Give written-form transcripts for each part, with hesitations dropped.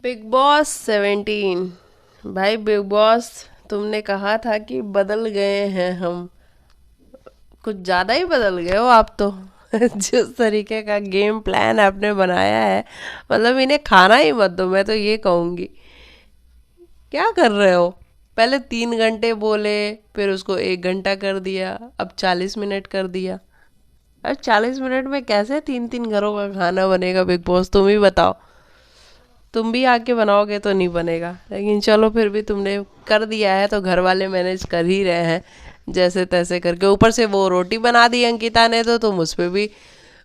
Big boss 17। भाई big boss, तुमने कहा था कि बदल गए हैं हम। कुछ ज़्यादा ही बदल गए हो आप तो। जिस तरीके का गेम प्लान आपने बनाया है, मतलब इन्हें खाना ही मत दो, मैं तो ये कहूँगी। क्या कर रहे हो? पहले 3 घंटे बोले, फिर उसको 1 घंटा कर दिया, अब 40 मिनट कर दिया। अब 40 मिनट में कैसे 3 3 घरों का खाना बनेगा बिग बॉस, तुम ही बताओ। तुम भी आके बनाओगे तो नहीं बनेगा, लेकिन चलो फिर भी तुमने कर दिया है तो घर वाले मैनेज कर ही रहे हैं जैसे तैसे करके। ऊपर से वो रोटी बना दी अंकिता ने तो तुम उस पर भी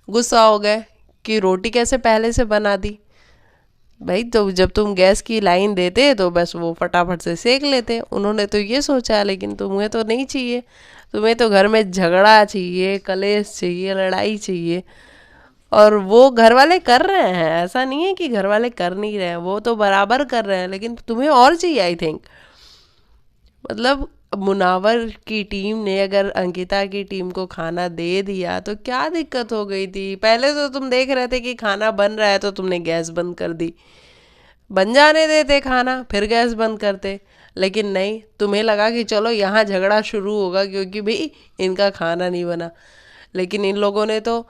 गुस्सा हो गए कि रोटी कैसे पहले से बना दी। भाई तो जब तुम गैस की लाइन देते तो बस वो फटाफट से सेक लेते, उन्होंने तो ये सोचा, लेकिन तुम्हें तो नहीं चाहिए। तुम्हें तो घर में झगड़ा चाहिए, कलेश चाहिए, लड़ाई चाहिए। और वो घर वाले कर रहे हैं, ऐसा नहीं है कि घर वाले कर नहीं रहे हैं, वो तो बराबर कर रहे हैं, लेकिन तुम्हें और चाहिए आई थिंक। मतलब मुनावर की टीम ने अगर अंकिता की टीम को खाना दे दिया तो क्या दिक्कत हो गई थी? पहले तो तुम देख रहे थे कि खाना बन रहा है तो तुमने गैस बंद कर दी। बन जाने देते खाना, फिर गैस बंद करते। लेकिन नहीं, तुम्हें लगा कि चलो यहाँ झगड़ा शुरू होगा क्योंकि भाई इनका खाना नहीं बना। लेकिन इन लोगों ने तो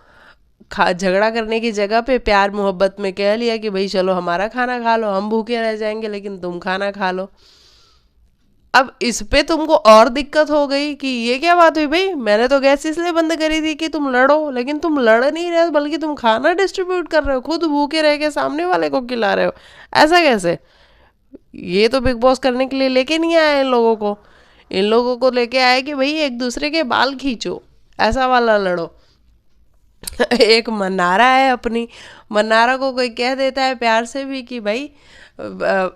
खा झगड़ा करने की जगह पे प्यार मोहब्बत में कह लिया कि भाई चलो हमारा खाना खा लो, हम भूखे रह जाएंगे लेकिन तुम खाना खा लो। अब इस पे तुमको और दिक्कत हो गई कि ये क्या बात हुई भाई, मैंने तो गैस इसलिए बंद करी थी कि तुम लड़ो, लेकिन तुम लड़ नहीं रहे हो बल्कि तुम खाना डिस्ट्रीब्यूट कर रहे हो, खुद भूखे रह के सामने वाले को खिला रहे हो। ऐसा कैसे? ये तो बिग बॉस करने के लिए लेके नहीं आए इन लोगों को। इन लोगों को लेके आए कि भाई एक दूसरे के बाल खींचो, ऐसा वाला लड़ो। एक मन्नारा है अपनी, मन्नारा को कोई कह देता है प्यार से भी कि भाई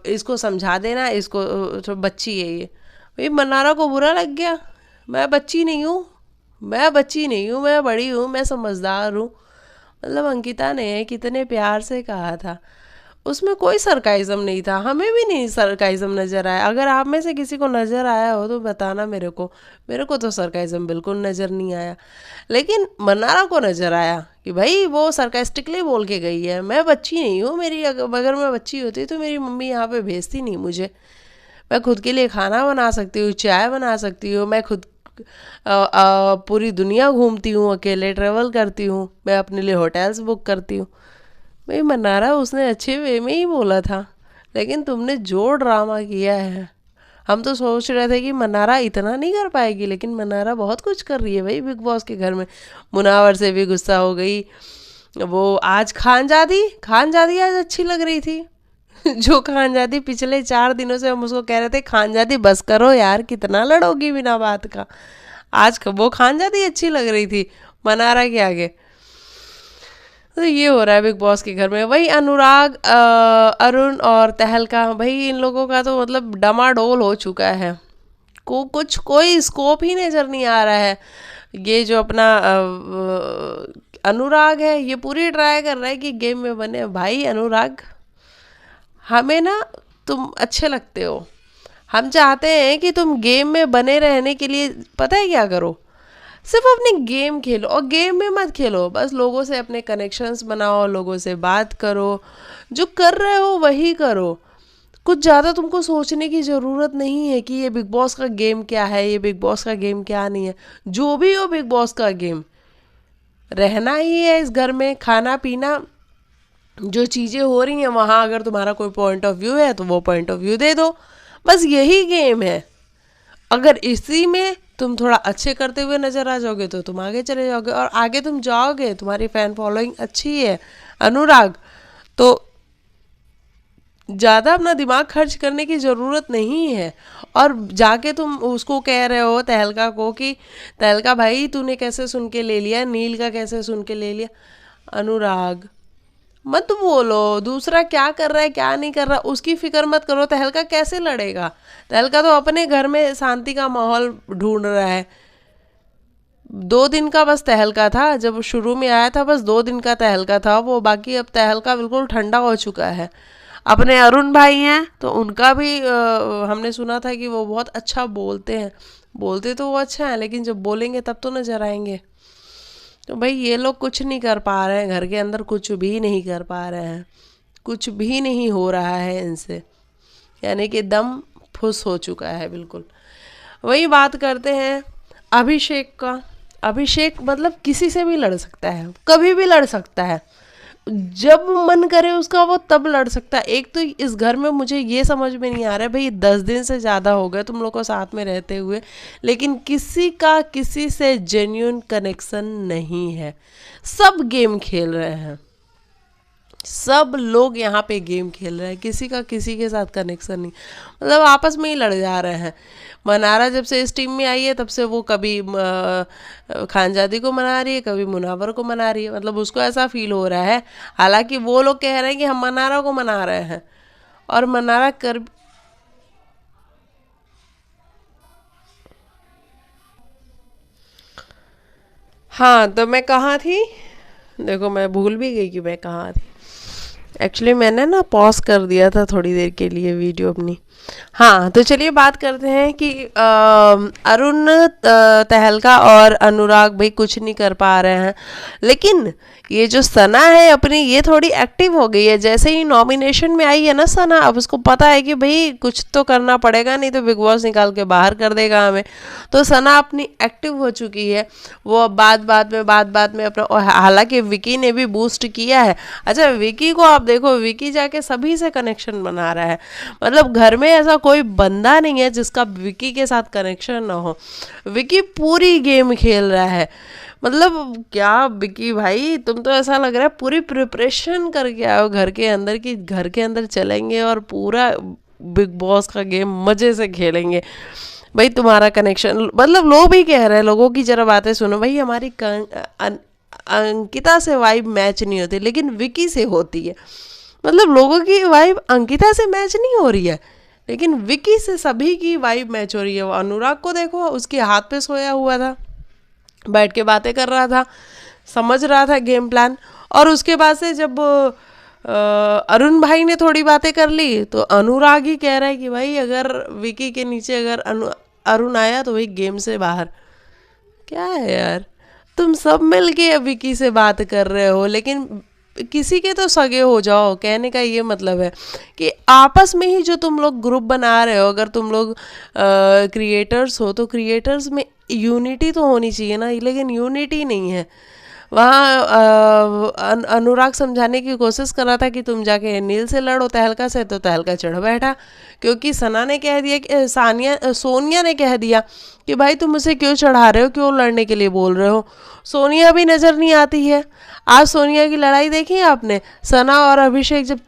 इसको समझा देना, इसको तो बच्ची है ये। भाई मन्नारा को बुरा लग गया। मैं बच्ची नहीं हूँ, मैं बच्ची नहीं हूँ, मैं बड़ी हूँ, मैं समझदार हूँ। मतलब अंकिता ने कितने प्यार से कहा था, उसमें कोई सरकाइज़म नहीं था, हमें भी नहीं सरकाइज़म नज़र आया। अगर आप में से किसी को नज़र आया हो तो बताना मेरे को। मेरे को तो सरकाइज़म बिल्कुल नज़र नहीं आया, लेकिन मन्नारा को नज़र आया कि भाई वो सरकास्टिकली बोल के गई है, मैं बच्ची नहीं हूँ, मेरी अगर मैं बच्ची होती तो मेरी मम्मी यहाँ पे भेजती नहीं मुझे। मैं खुद के लिए खाना बना सकती हूँ, चाय बना सकती हूँ, मैं खुद पूरी दुनिया घूमती हूँ, अकेले ट्रेवल करती हूँ, मैं अपने लिए होटल्स बुक करती हूँ। भाई मन्नारा उसने अच्छे वे में ही बोला था, लेकिन तुमने जो ड्रामा किया है। हम तो सोच रहे थे कि मन्नारा इतना नहीं कर पाएगी, लेकिन मन्नारा बहुत कुछ कर रही है भाई बिग बॉस के घर में। मुनावर से भी गुस्सा हो गई। वो आज खानजादी आज अच्छी लग रही थी। जो खानजादी पिछले 4 दिनों से हम उसको कह रहे थे खानजादी बस करो यार, कितना लड़ोगी बिना बात का। आज वो खानजादी अच्छी लग रही थी मनारा के आगे। तो ये हो रहा है बिग बॉस के घर में। वही अनुराग, अरुण और तहलका, भाई इन लोगों का तो मतलब डमाडोल हो चुका है। कुछ कोई स्कोप ही नजर नहीं आ रहा है। ये जो अपना अनुराग है, ये पूरी ट्राई कर रहा है कि गेम में बने। भाई अनुराग, हमें ना तुम अच्छे लगते हो, हम चाहते हैं कि तुम गेम में बने रहने के लिए पता है क्या करो, सिर्फ अपनी गेम खेलो। और गेम में मत खेलो, बस लोगों से अपने कनेक्शंस बनाओ, लोगों से बात करो, जो कर रहे हो वही करो। कुछ ज़्यादा तुमको सोचने की ज़रूरत नहीं है कि ये बिग बॉस का गेम क्या है, ये बिग बॉस का गेम क्या नहीं है। जो भी हो बिग बॉस का गेम, रहना ही है इस घर में, खाना पीना, जो चीज़ें हो रही हैं वहाँ अगर तुम्हारा कोई पॉइंट ऑफ व्यू है तो वो पॉइंट ऑफ व्यू दे दो। बस यही गेम है। अगर इसी में तुम थोड़ा अच्छे करते हुए नजर आ जाओगे तो तुम आगे चले जाओगे, और आगे तुम जाओगे, तुम्हारी फैन फॉलोइंग अच्छी है अनुराग, तो ज़्यादा अपना दिमाग खर्च करने की ज़रूरत नहीं है। और जाके तुम उसको कह रहे हो तहलका को कि तहलका भाई तूने कैसे सुन के ले लिया, नील का कैसे सुन के ले लिया। अनुराग, मत बोलो दूसरा क्या कर रहा है क्या नहीं कर रहा, उसकी फिक्र मत करो। तहलका कैसे लड़ेगा? तहलका तो अपने घर में शांति का माहौल ढूंढ रहा है। 2 दिन का बस तहलका था, जब शुरू में आया था बस 2 दिन का तहलका था वो, बाकी अब तहलका बिल्कुल ठंडा हो चुका है। अपने अरुण भाई हैं तो उनका भी हमने सुना था कि वो बहुत अच्छा बोलते हैं। बोलते तो वो अच्छा है, लेकिन जब बोलेंगे तब तो नजर आएंगे। तो भाई ये लोग कुछ नहीं कर पा रहे हैं घर के अंदर, कुछ भी नहीं कर पा रहे हैं। कुछ भी नहीं हो रहा है इनसे, यानी कि दम फुस हो चुका है बिल्कुल। वही बात करते हैं अभिषेक का। अभिषेक मतलब किसी से भी लड़ सकता है, कभी भी लड़ सकता है, जब मन करे उसका वो तब लड़ सकता है। एक तो इस घर में मुझे ये समझ में नहीं आ रहा है भाई, 10 दिन से ज़्यादा हो गए तुम लोग को साथ में रहते हुए, लेकिन किसी का किसी से जेन्यून कनेक्शन नहीं है। सब गेम खेल रहे हैं, सब लोग यहाँ पे गेम खेल रहे हैं, किसी का किसी के साथ कनेक्शन नहीं, मतलब आपस में ही लड़ जा रहे हैं। मनारा जब से इस टीम में आई है तब से वो कभी खानजादी को मना रही है, कभी मुनावर को मना रही है, मतलब उसको ऐसा फील हो रहा है। हालांकि वो लोग कह रहे हैं कि हम मनारा को मना रहे हैं, और मनारा कर हाँ, तो मैं कहाँ थी, देखो मैं भूल भी गई कि मैं कहाँ थी। एक्चुअली मैंने ना पॉज कर दिया था थोड़ी देर के लिए वीडियो अपनी। हाँ, तो चलिए बात करते हैं कि अरुण तहलका और अनुराग भाई कुछ नहीं कर पा रहे हैं, लेकिन ये जो सना है अपनी, ये थोड़ी एक्टिव हो गई है। जैसे ही नॉमिनेशन में आई है ना सना, अब उसको पता है कि भाई कुछ तो करना पड़ेगा, नहीं तो बिग बॉस निकाल के बाहर कर देगा हमें। तो सना अपनी एक्टिव हो चुकी है, वो अब बात में अपना, और हालांकि विकी ने भी बूस्ट किया है। अच्छा, विकी को आप देखो, विकी जाके सभी से कनेक्शन बना रहा है, मतलब घर में ऐसा कोई बंदा नहीं है जिसका विकी के साथ कनेक्शन ना हो। विकी पूरी गेम खेल रहा है, मतलब क्या विकी भाई, तुम तो ऐसा लग रहा है पूरी प्रिपरेशन करके आओ घर के अंदर, कि घर के अंदर चलेंगे और पूरा बिग बॉस का गेम मजे से खेलेंगे। भाई तुम्हारा कनेक्शन, मतलब लोग भी कह रहे हैं, लोगों की जरा बातें सुनो भाई, हमारी अंकिता से वाइब मैच नहीं होती, लेकिन विकी से होती है। मतलब लोगों की वाइब अंकिता से मैच नहीं हो रही है, लेकिन विकी से सभी की वाइब मैच हो रही है। वो अनुराग को देखो, उसके हाथ पे सोया हुआ था, बैठ के बातें कर रहा था, समझ रहा था गेम प्लान। और उसके बाद से जब अरुण भाई ने थोड़ी बातें कर ली, तो अनुराग ही कह रहा है कि भाई अगर विकी के नीचे अगर अरुण आया तो वही गेम से बाहर। क्या है यार, तुम सब मिलके विकी से बात कर रहे हो, लेकिन किसी के तो सगे हो जाओ। कहने का ये मतलब है कि आपस में ही जो तुम लोग ग्रुप बना रहे हो, अगर तुम लोग क्रिएटर्स हो तो क्रिएटर्स में यूनिटी तो होनी चाहिए ना, लेकिन यूनिटी नहीं है। वहाँ अनुराग समझाने की कोशिश कर रहा था कि तुम जाके नील से लड़ो, तहलका से, तो तहलका चढ़ बैठा, क्योंकि सना ने कह दिया कि सोनिया ने कह दिया कि भाई तुम मुझे क्यों चढ़ा रहे हो, क्यों लड़ने के लिए बोल रहे हो। सोनिया भी नज़र नहीं आती है। आज सोनिया की लड़ाई देखी आपने, सना और अभिषेक जब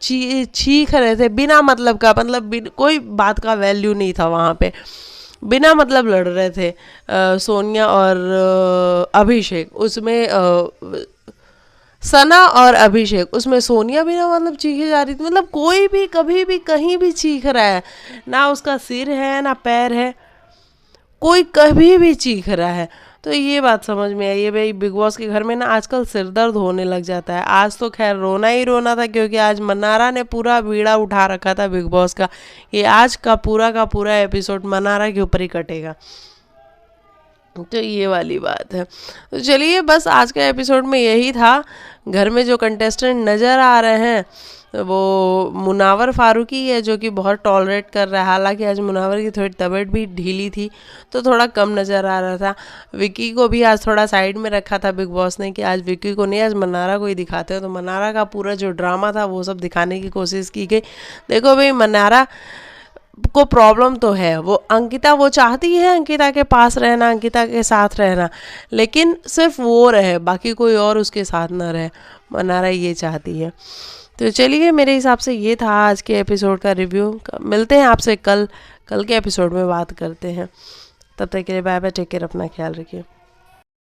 चीख रहे थे बिना मतलब का, मतलब कोई बात का वैल्यू नहीं था वहाँ पे, बिना मतलब लड़ रहे थे सोनिया और अभिषेक। उसमें सना और अभिषेक, उसमें सोनिया बिना मतलब चीखे जा रही थी। मतलब कोई भी कभी भी कहीं भी चीख रहा है, ना उसका सिर है ना पैर है, कोई कभी भी चीख रहा है। तो ये बात समझ में आई है भाई, बिग बॉस के घर में ना आजकल सिर दर्द होने लग जाता है। आज तो खैर रोना ही रोना था, क्योंकि आज मनारा ने पूरा बीड़ा उठा रखा था बिग बॉस का। ये आज का पूरा एपिसोड मनारा के ऊपर ही कटेगा, तो ये वाली बात है। तो चलिए, बस आज के एपिसोड में यही था। घर में जो कंटेस्टेंट नज़र आ रहे हैं वो मुनावर फारूकी है, जो कि बहुत टॉलरेट कर रहा है। हालांकि आज मुनावर की थोड़ी तबीयत भी ढीली थी, तो थोड़ा कम नज़र आ रहा था। विकी को भी आज थोड़ा साइड में रखा था बिग बॉस ने, कि आज विकी को नहीं, आज मनारा को ही दिखाते हो। तो मनारा का पूरा जो ड्रामा था वो सब दिखाने की कोशिश की गई। देखो भाई, मनारा को प्रॉब्लम तो है, वो अंकिता, वो चाहती है अंकिता के पास रहना, अंकिता के साथ रहना, लेकिन सिर्फ वो रहे, बाकी कोई और उसके साथ ना रहे। मनारा ये चाहती है। तो चलिए, मेरे हिसाब से ये था आज के एपिसोड का रिव्यू। मिलते हैं आपसे कल के एपिसोड में बात करते हैं। तब तक के लिए बाय बाय, टेक केयर, अपना ख्याल रखिए।